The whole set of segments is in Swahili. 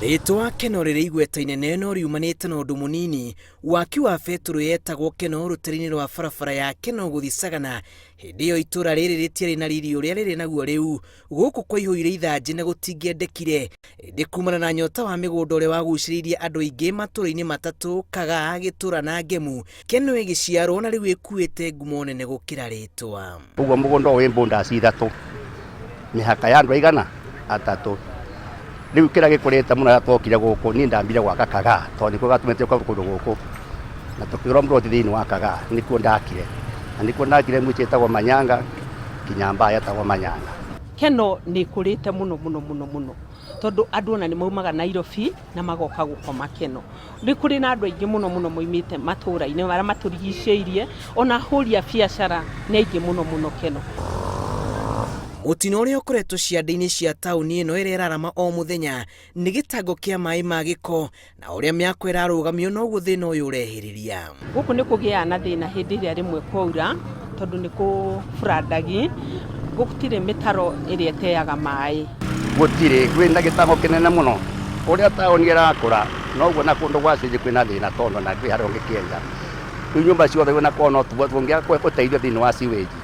Rĩtwa Kenol rĩrĩ igweta inene no riumanĩte na ũndũ mũnini waki wa betũrũ yetagwo Kenol rũtere-inĩ rwa barabara ya Kenol gũthiĩ Sagana. Hĩndĩ ĩyo itũra rĩrĩ rĩtiarĩ na riri ũrĩa rĩrĩ naguo rĩu, gũkũ kwaihũire ithanjĩ na gũtingĩendekire. Ĩndĩ kumana na nyota wa mĩgũnda ũrĩa wagucĩrĩirie andũ aingĩ matũra-inĩ matatũ, Kagaa, Gĩtũra na Ngemu, Kenol ĩgĩciarwo na rĩu ĩkuĩte ngumo nene gũkĩra rĩtwa. Ũguo mũgũnda ũyũ wĩ mbũndaci ithatũ, mĩhaka ya andũ aigana atatũ. Rĩu kĩrĩa gĩkũrĩte mũno twokire gũkũ niĩ ndambire gwaka Kagaa tondũ nĩkuo gatũmĩte kũndũ gũkũ, na tũkĩgũra mũroti thĩinĩ wa Kagaa, nĩkuo ndakire, na nĩkuo ndakire mũciĩ ĩtagwo Manyanga nginya mbaya ĩtagwo Manyanga. Kenol nĩ ĩkũrĩte mũno tondũ andũ ona nĩ maumaga Nairobi na magoka gũkoma Kenol. Nĩ kũrĩ na andũ aingĩ mũno moimĩte matũra-inĩ marĩa matũrigicĩirie, ona ahũri a biacara nĩ aingĩ mũno Kenol. Mũtino ũrĩa ũkoretwo ciande-inĩ cia taũni ĩno ĩrĩa ĩrarama o mũthenya nĩ gĩtango kĩa maĩ ma gĩko, na ũrĩa mĩako ĩrarũgamio noguo thĩna ũyũ ũrehĩrĩria. Gũkũ nĩ kũgĩaga na thĩna hĩndĩ ĩrĩa rĩmwe kwaura tondũ nĩ kũbrandagi, gũtirĩ mĩtaro ĩrĩa ĩteaga maĩ. Gũtirĩ, kwĩna gĩtango kĩnene mũno. Ũrĩa taũni ĩrakũra noguo na kũndũ gwacenjia kwĩna thĩna tondũ na ndĩ harĩa ũngĩkĩenja. Rĩu nyũmba ciothe wĩna kona tũngĩaga gũteithio thĩinĩ wa sewage,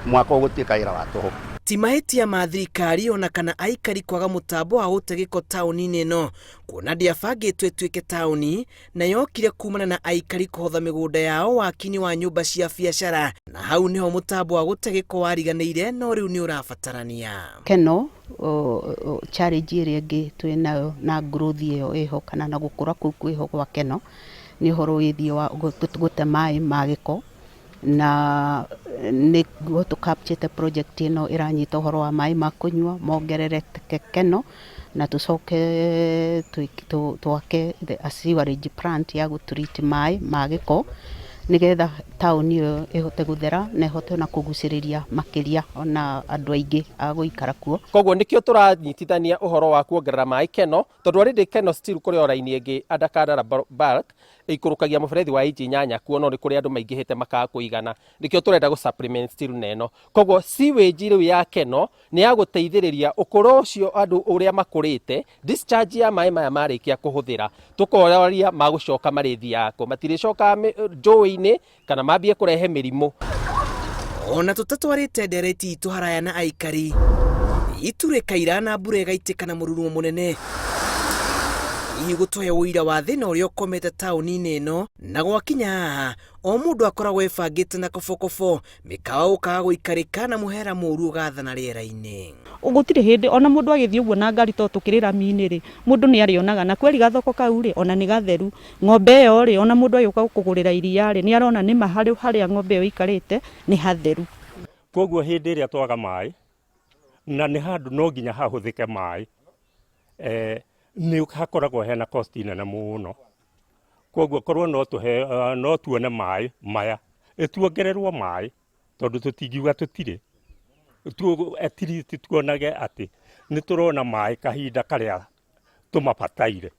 mwako ũgũtuĩka wĩra wa tũhũ. Ti mahĩtia ma thirikari ona kana aikari kwaga mũtambo wa gũte gĩko taũni-inĩ ĩno, kuona ndĩabangĩtwo ĩtuĩke taũni, na yokire kumana na aikari kũhotha mĩgũnda yao waki-inĩ wa nyũmba cia biacara, na hau nĩho mũtambo wa gũte gĩko wariganĩire no rĩu nĩ ũrabatarania. Kenol challenge ĩrĩa ĩngĩ twĩnayo na growth ĩyo ĩho kana na gũkũra kũu kwĩho gwa Kenol nĩ ũhoro wĩgiĩ wa gũte maĩ ma gĩko, na nĩguo tũkapchĩte project ĩno ĩranyita ũhoro wa maĩ ma kũnyua mongerereke Kenol, na tũcoke twake a sewerage plant ya gũtreat maĩ ma gĩko nĩgetha taũni ĩyo ĩhote gũthera na ĩhote na kũgucĩrĩria makĩria ona andũ aingĩ a gũikara kuo. Koguo nĩkĩo tũranyitithania ũhoro wa kuongerera maĩ Kenol, tondũ already Kenol still kũrĩ o raini ĩngĩ Andakandara bulk ĩikũrũkagia mũberethi wa inji 8 kuo, no nĩ kũrĩ andũ maingĩhĩte makaga kũigana, nĩkĩo tũrenda gũ supplement still neno. Koguo sewage rĩu ya Kenol nĩ ya gũteithĩrĩria ũkũrũ ũcio andũ ũrĩa makũrĩte, discharge ya maĩ maya marĩkia kũhũthĩra tũkoria magũcoka marĩthi yako, matirĩcoka njũĩ-inĩ kana mambie kũrehe mĩrimũ. Ona tũtatwarĩte ndereti itũ haraya na aikari, itu rĩkaira na mbura ĩgaitĩka na mũrurumo mũnene, hihi gũtũhe ũira wa thĩna ũrĩa ũkomete taũni-inĩ ĩno, na gwakinya haha o mũndũ akoragwo ebangĩte na kobokobo, mĩkawa gũkaga gũikarĩka na mũhera mũũru ũgathana rĩera-inĩ. Gũtirĩ hĩndĩ ona mũndũ agĩthiĩ ũguo na ngari to tũkĩrĩ rami-inĩ rĩ, mũndũ nĩ arĩonaga na kweri gathoko kau rĩ ona nĩ gatheru. Ng'ombe ĩyo rĩ ona mũndũ agĩũka kũgũrĩra iria rĩ nĩ arona nĩ harĩa ng'ombe ĩyo ikarĩte nĩ hatheru. Koguo hĩndĩ ĩrĩa twaga maĩ na nĩ handũ no nginya hahũthĩke maĩ, nĩ hakoragwo hena cost nene mũno. Koguo korwo no tuone maĩ maya tuongererwo maĩ tondũ tũtingiuga tũtirĩ, at least tuonage atĩ nĩ tũrona maĩ kahinda karĩa tũmabataire,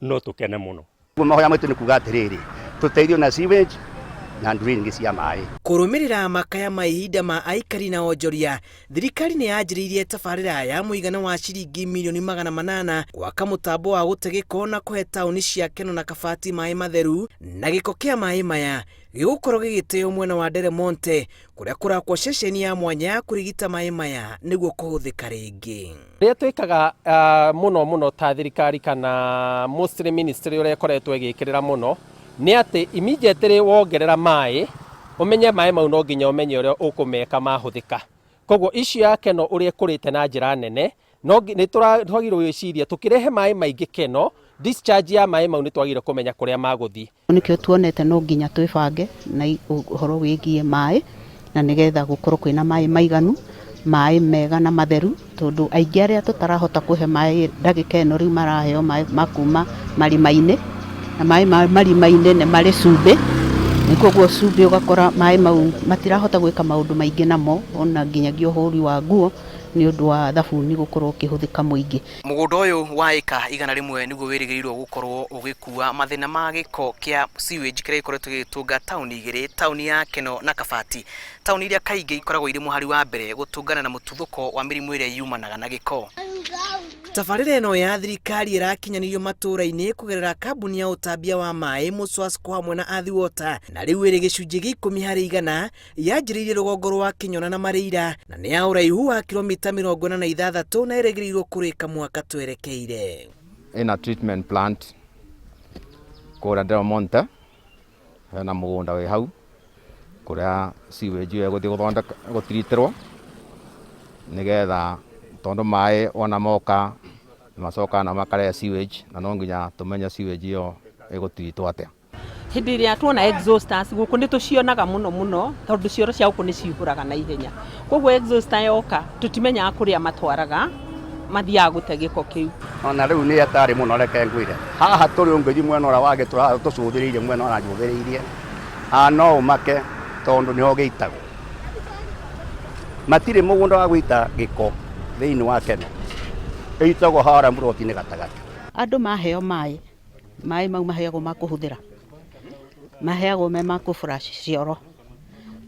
no tũkene mũno. Mahoya maitũ nĩ kuuga atĩrĩrĩ, tũteithio na sewage na drainage cia maĩ. Kũrũmĩrĩra makaya ma ihinda ma aikari na onjoria, thirikari nĩ yanjĩrĩirie tabarĩra ya mũigana wa ciringi mirioni 800 gwaka mũtambo wa gũte gĩko na kũhe taũni cia Kenol na Kabati maĩ matheru, na gĩko kĩa maĩ maya gĩgũkorwo gĩgĩteo mwena wa Delmonte kũrĩa kũrakwo ceceni ya mwanya ya kũrigita maĩ maya nĩguo kũhũthĩka rĩngĩ. Rĩrĩa twĩkaga mũno ta thirikari kana mostly ministry ũrĩa ĩkoretwo ĩgĩkĩrĩra mũno nĩ atĩ immediately wongerera maĩ ũmenye maĩ mau no nginya ũmenye ũrĩa ũkũmeka mahũthĩka. Koguo issue ya Kenol ũrĩa ĩkũrĩte na njĩra nene nĩ twagĩrĩirwo gwĩciria tũkĩrehe maĩ maingĩ Kenol, discharge ya maĩ mau nĩ twagĩrĩirwo kũmenya kũrĩa magũthiĩ. Nĩkĩo tuonete no nginya twĩbange na ũhoro wĩgiĩ maĩ na nĩgetha gũkorwo kwĩna maĩ maiganu, maĩ mega na matheru, tondũ aingĩ arĩa tũtarahota kũhe maĩ ndagĩka ĩno rĩu maraheo maĩ makuma marima-inĩ, na maĩ marima-inĩ nĩ marĩ cumbĩ, nĩkoguo cumbĩ ũgakora maĩ mau matirahota gwĩka maũndũ maingĩ namo, ona nginyagia ũhũri wa nguo nĩ ũndũ wa thabuni gũkorwo ũkĩhũthĩka mũingĩ. Mũgũnda ũyũ wa ĩka 100 nĩguo wĩrĩgĩrĩirwo gũkorwo ũgĩkua mathĩna ma gĩko kĩa sewage kĩrĩa gĩkoretwo gĩgĩtũnga taũni igĩrĩ, taũni ya Kenol na Kabati, taũni iria kaingĩ ikoragwo irĩ mũhari wa mbere gũtũngana na mũtuthũko wa mĩrimũ ĩrĩa yumanaga na gĩko. Tabarĩra ĩno ya thirikari ĩrakinyanirio matũũra-inĩ kũgerera kambuni ya ũtambia wa maĩ Mũswasco hamwe na Athi Water, na rĩu ĩrĩ gĩcunjĩ gĩa 10% yanjĩrĩirie rũgongo rwa Kĩnyona na Marĩira, na nĩ ya ũraihu wa kilomita 46 na ĩrĩgĩrĩirwo kũrĩka mwaka twerekeire. Ĩna treatment plant kũrĩa Del Monte, hena mũgũnda wĩ hau kũrĩa sewage ĩyo ĩgũthiĩ gũtiritirwo nĩgetha tondũ maĩ ona moka macoka na makarehe sewage, na no nginya tũmenye sewage ĩyo ĩgũtiritwo atĩa. Hĩndĩ ĩrĩa tuona exhausters gũkũ nĩ tũcionaga mũno tondũ cioro cia gũkũ nĩ cihũraga na ihenya. Koguo exhauster yoka tũtimenyaga kũrĩa matwaraga mathiaga gũte gĩko kĩu. Ona rĩu nĩ atarĩ mũno reke ngwĩre. Haha tũrĩ ũngĩthiĩ mwena ũrĩa wagĩ tũcũthĩrĩirie mwena ũrĩa njũthĩrĩirie. No ũmake tondũ nĩho gĩitagwo. Matirĩ mũgũnda wa gũita gĩko thĩinĩ wa Kenol. Ĩitagwo harĩa mũroti-inĩ gatagatĩ. Andũ maheo maĩ mau maheagwo ma kũhũthĩra, maheagwo me ma kũfurash cioro,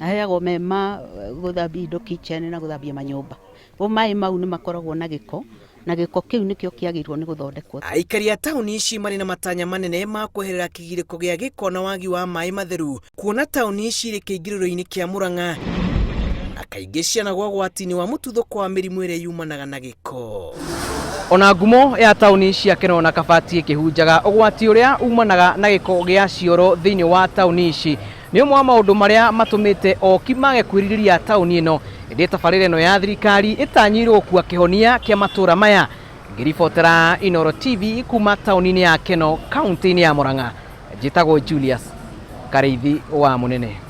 maheagwo me ma gũthambia indo kitchen na gũthambia manyũmba. Maĩ mau nĩ makoragwo na gĩko, na gĩko kĩu nĩkĩo kĩagĩrĩirwo nĩ gũthondekwo. Aikari a taũni ici marĩ na matanya manene ma kweherera kĩgirĩko gĩa gĩko na wagi wa maĩ matheru, kuona taũni ici irĩ kĩingĩrĩro-inĩ kĩa Mũrang'a, na kaingĩ cianagwo ũgwati-inĩ wa mũtuthũko wa mĩrimũ ĩrĩa yumanaga na gĩko. Ona ngumo ya taũni cia Kenol na Kabati ĩkĩhunjaga ũgwati ũrĩa umanaga na gĩko gĩa cioro thĩinĩ wa taũni ici, nĩ ũmwe wa maũndũ marĩa matũmĩte oki mage kwĩrirĩria taũni ĩno, ĩndĩ tabarĩra ĩno ya thirikari ĩtanyĩirwo kuoya kĩhonia kĩa matũũra maya. Ngĩribotera Inooro TV kuma taũni-inĩ ya Kenol, kaũntĩ-inĩ ya Mũrang'a, njĩtagwo Julius Karĩithi wa Mũnene.